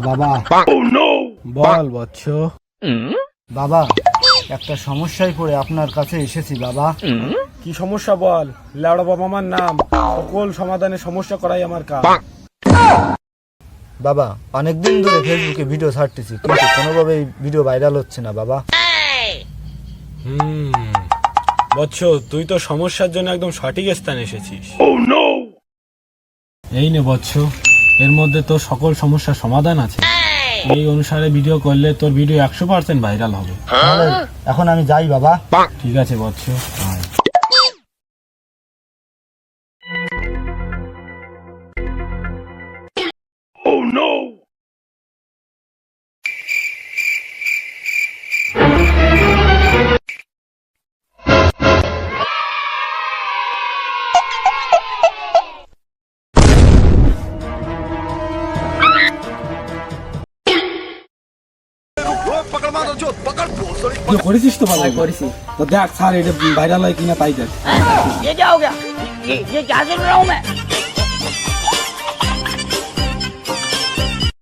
বাবা। বল বৎস। বাবা, একটা সমস্যায় পড়ে আপনার কাছে এসেছি বাবা। কি সমস্যা বল? লাউড়া বাবা আমার নাম, সকল সমাধানে সমস্যা করাই আমার কাজ। বাবা, অনেকদিন ধরে ফেসবুকে ভিডিও ছাড়তেছি, কিন্তু কোনোভাবেই ভিডিও ভাইরাল হচ্ছে না বাবা। বৎস, তুই তো সমস্যার জন্য একদম সঠিক স্থানে এসেছিস। এই নে বৎস, এর মধ্যে তোর সকল সমস্যার সমাধান আছে। এই অনুসারে ভিডিও করলে তোর ভিডিও 100% ভাইরাল হবে। তাহলে এখন আমি যাই বাবা। ঠিক আছে বৎস, আয়। তুই করেছিস তো ভালো করেছি। তো দেখ স্যার, এটা ভাইরাল হয় কিনা তাই দেখ। ये क्या हो गया? ये क्या सुन रहा हूँ मैं?